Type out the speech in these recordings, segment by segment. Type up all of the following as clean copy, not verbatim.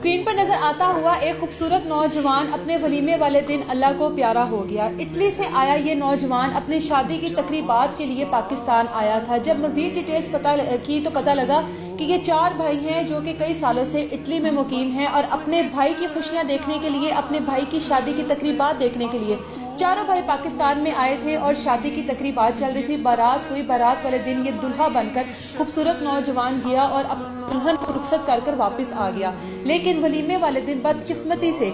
Screen पर नजर आता हुआ एक खूबसूरत नौजवान अपने वलीमे वाले दिन अल्लाह को प्यारा हो गया। इटली से आया ये नौजवान अपनी शादी की तकरीबात के लिए पाकिस्तान आया था। जब मजीद डिटेल्स पता लगा कि ये 4 भाई हैं जो कि कई सालों से इटली में मुकीम हैं और अपने भाई की खुशियां देखने के लिए, अपने भाई की शादी की तकरीबात देखने के लिए चारों भाई पाकिस्तान में आए थे और शादी की तकरीबात चल रही थी। बारात हुई, बारात वाले दिन ये दुल्हा बनकर खूबसूरत नौजवान गया और दुल्हन को रुखसत कर वापस आ गया। लेकिन वलीमे वाले दिन बदकिस्मती से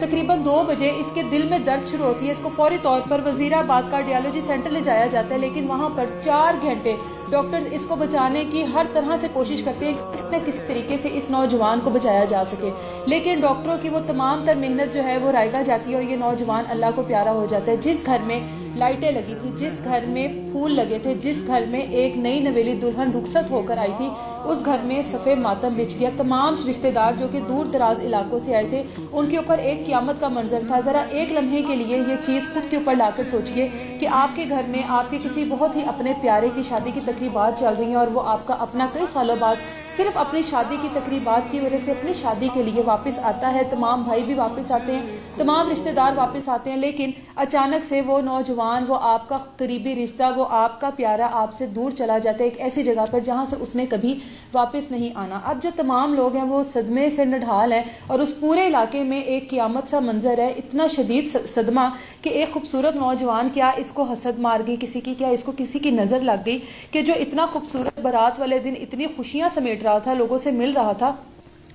तकरीबन 2 बजे इसके दिल में दर्द शुरू होती है। इसको फौरी तौर पर वजीराबाद कार्डियोलॉजी सेंटर ले जाया जाता है, लेकिन वहां पर 4 घंटे डॉक्टर्स इसको बचाने की हर तरह से कोशिश करते हैं कि किसी न किसी तरीके से इस नौजवान को बचाया जा सके। लेकिन डॉक्टरों की वो तमाम तर मेहनत जो है वो रायगा जाती है और ये नौजवान अल्लाह को प्यारा हो जाता है। जिस घर में लाइटें लगी थी, जिस घर में फूल लगे थे, जिस घर में एक नई नवेली दुल्हन रुखसत होकर आई थी, उस घर में सफ़ेद मातम बिछ गया। तमाम रिश्तेदार जो कि दूर दराज इलाकों से आए थे, उनके ऊपर एक क़यामत का मंजर था। ज़रा एक लम्हे के लिए ये चीज़ खुद के ऊपर लाकर सोचिए कि आपके घर में आपके किसी बहुत ही अपने प्यारे की शादी की तकरीबात चल रही हैं और वो आपका अपना कई सालों बाद सिर्फ अपनी शादी की तकरीबात की वजह से अपनी शादी के लिए वापस आता है। तमाम भाई भी वापस आते हैं, तमाम रिश्तेदार वापस आते हैं, लेकिन अचानक से वो नौजवान, वो आपका करीबी रिश्ता, वो आपका प्यारा आपसे दूर चला जाता है एक ऐसी जगह पर जहाँ से उसने कभी वापस नहीं आना। अब जो तमाम लोग हैं वो सदमे से नढाल हैं और उस पूरे इलाके में एक क़यामत सा मंजर है। इतना शदीद सदमा कि एक खूबसूरत नौजवान, क्या इसको हसद मार गई किसी की, क्या इसको किसी की नज़र लग गई कि जो इतना खूबसूरत बारात वाले दिन इतनी खुशियाँ समेट रहा था, लोगों से मिल रहा था।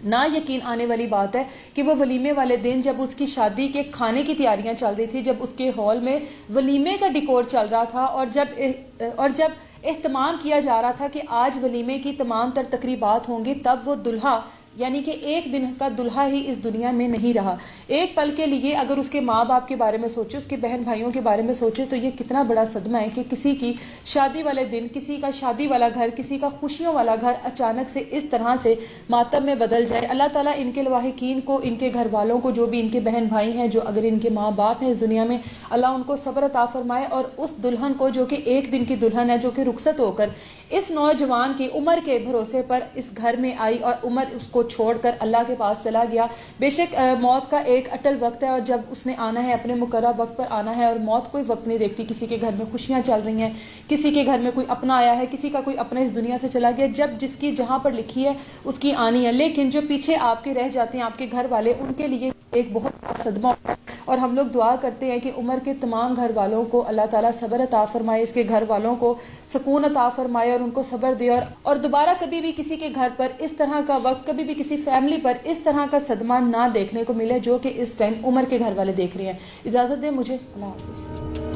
ना यकीन आने वाली बात है कि वो वलीमे वाले दिन जब उसकी शादी के खाने की तैयारियां चल रही थी, जब उसके हॉल में वलीमे का डिकोर चल रहा था और जब एहतमाम किया जा रहा था कि आज वलीमे की तमाम तर तकरीबात होंगी, तब वो दुल्हा यानी कि एक दिन का दुल्हा ही इस दुनिया में नहीं रहा। एक पल के लिए अगर उसके माँ बाप के बारे में सोचे, उसके बहन भाइयों के बारे में सोचे, तो ये कितना बड़ा सदमा है कि किसी की शादी वाले दिन, किसी का शादी वाला घर, किसी का खुशियों वाला घर अचानक से इस तरह से मातम में बदल जाए। अल्लाह ताला इनके लवाहिकीन को, इनके घर वालों को, जो भी इनके बहन भाई हैं, जो अगर इनके माँ बाप हैं इस दुनिया में, अल्लाह उनको सब्र अता फरमाए। और उस दुल्हन को जो कि एक दिन की दुल्हन है, जो कि रुखसत होकर इस नौजवान की उम्र के भरोसे पर इस घर में आई और उम्र उसको छोड़कर अल्लाह के पास चला गया। बेशक मौत का एक अटल वक्त है और जब उसने आना है अपने मुकर्रर वक्त पर आना है, और मौत कोई वक्त नहीं देखती। किसी के घर में खुशियां चल रही हैं, किसी के घर में कोई अपना आया है, किसी का कोई अपना इस दुनिया से चला गया। जब जिसकी जहां पर लिखी है उसकी आनी है, लेकिन जो पीछे आपके रह जाते हैं आपके घर वाले, उनके लिए एक बहुत बड़ा सदमा होता है। और हम लोग दुआ करते हैं कि उम्र के तमाम घर वालों को अल्लाह ताला सब्र अता फरमाए, इसके घर वालों को सुकून अता फरमाए और उनको सब्र दे, और दोबारा कभी भी किसी के घर पर इस तरह का वक्त, कभी भी किसी फैमिली पर इस तरह का सदमा ना देखने को मिले जो कि इस टाइम उम्र के घर वाले देख रहे हैं। इजाज़त दें मुझे, अल्लाह हाफ़िज़।